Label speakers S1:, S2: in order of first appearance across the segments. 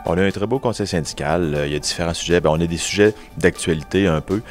S1: On a un très beau conseil syndical. Il y a différents sujets. On a des sujets d'actualité un peu,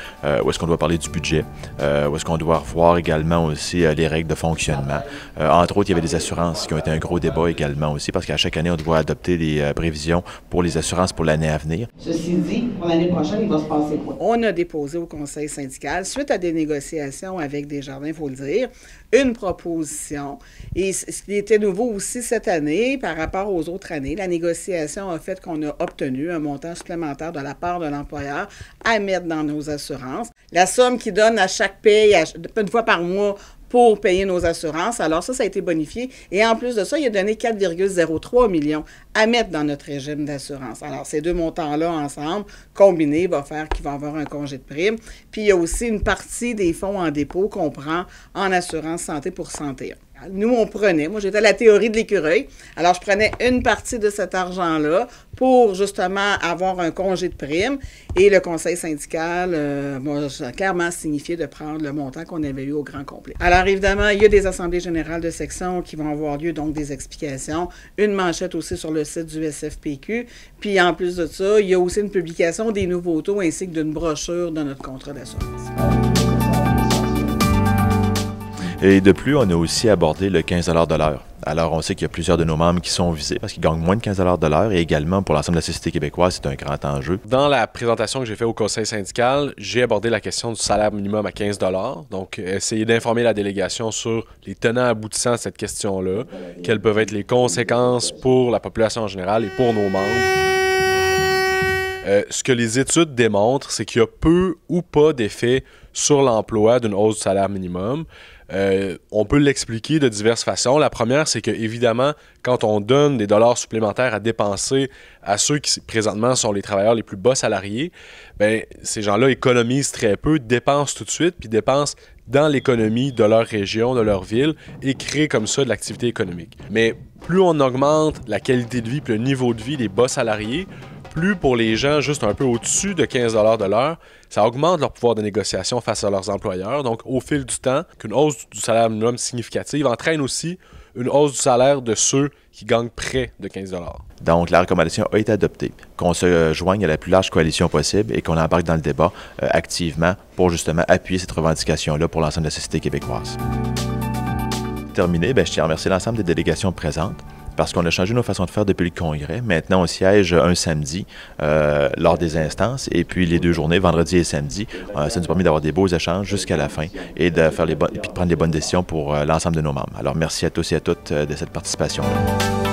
S1: où est-ce qu'on doit parler du budget, où est-ce qu'on doit revoir également aussi les règles de fonctionnement. Entre autres, il y avait des assurances qui ont été un gros débat également aussi, parce qu'à chaque année, on doit adopter des prévisions pour les assurances pour l'année à venir.
S2: Ceci dit, pour l'année prochaine, il va se passer quoi?
S3: On a déposé au conseil syndical, suite à des négociations avec Desjardins, il faut le dire, une proposition. Et ce qui était nouveau aussi cette année par rapport aux autres années, la négociation a fait qu'on a obtenu un montant supplémentaire de la part de l'employeur à mettre dans nos assurances. La somme qu'il donne à chaque paye, une fois par mois, pour payer nos assurances. Alors ça a été bonifié. Et en plus de ça, il a donné 4,03 millions à mettre dans notre régime d'assurance. Alors ces deux montants-là ensemble, combinés, va faire qu'il va avoir un congé de prime. Puis il y a aussi une partie des fonds en dépôt qu'on prend en assurance santé pour santé. Nous, on prenait, moi j'étais à la théorie de l'écureuil, alors je prenais une partie de cet argent-là pour justement avoir un congé de prime et le conseil syndical m'a clairement signifié de prendre le montant qu'on avait eu au grand complet. Alors évidemment, il y a des assemblées générales de section qui vont avoir lieu, donc des explications, une manchette aussi sur le site du SFPQ, puis en plus de ça, il y a aussi une publication des nouveaux taux ainsi que d'une brochure de notre contrat d'assurance.
S1: Et de plus, on a aussi abordé le 15 $ de l'heure. Alors, on sait qu'il y a plusieurs de nos membres qui sont visés parce qu'ils gagnent moins de 15 $ de l'heure et également pour l'ensemble de la société québécoise, c'est un grand enjeu.
S4: Dans la présentation que j'ai faite au conseil syndical, j'ai abordé la question du salaire minimum à 15 $. Donc, essayer d'informer la délégation sur les tenants aboutissants de cette question-là, quelles peuvent être les conséquences pour la population en général et pour nos membres. Ce que les études démontrent, c'est qu'il y a peu ou pas d'effet sur l'emploi d'une hausse du salaire minimum. On peut l'expliquer de diverses façons. La première, c'est que évidemment, quand on donne des dollars supplémentaires à dépenser à ceux qui présentement sont les travailleurs les plus bas salariés, bien, ces gens-là économisent très peu, dépensent tout de suite, puis dépensent dans l'économie de leur région, de leur ville, et créent comme ça de l'activité économique. Mais plus on augmente la qualité de vie et le niveau de vie des bas salariés, plus pour les gens juste un peu au-dessus de 15 $ de l'heure, ça augmente leur pouvoir de négociation face à leurs employeurs. Donc, au fil du temps, qu'une hausse du salaire minimum significative entraîne aussi une hausse du salaire de ceux qui gagnent près de 15 $.
S1: Donc, la recommandation a été adoptée, qu'on se joigne à la plus large coalition possible et qu'on embarque dans le débat activement pour justement appuyer cette revendication-là pour l'ensemble de la société québécoise. Terminé, je tiens à remercier l'ensemble des délégations présentes, parce qu'on a changé nos façons de faire depuis le congrès. Maintenant, on siège un samedi lors des instances et puis les 2 journées, vendredi et samedi. Ça nous permet d'avoir des beaux échanges jusqu'à la fin et de faire et puis de prendre les bonnes décisions pour l'ensemble de nos membres. Alors, merci à tous et à toutes de cette participation-là.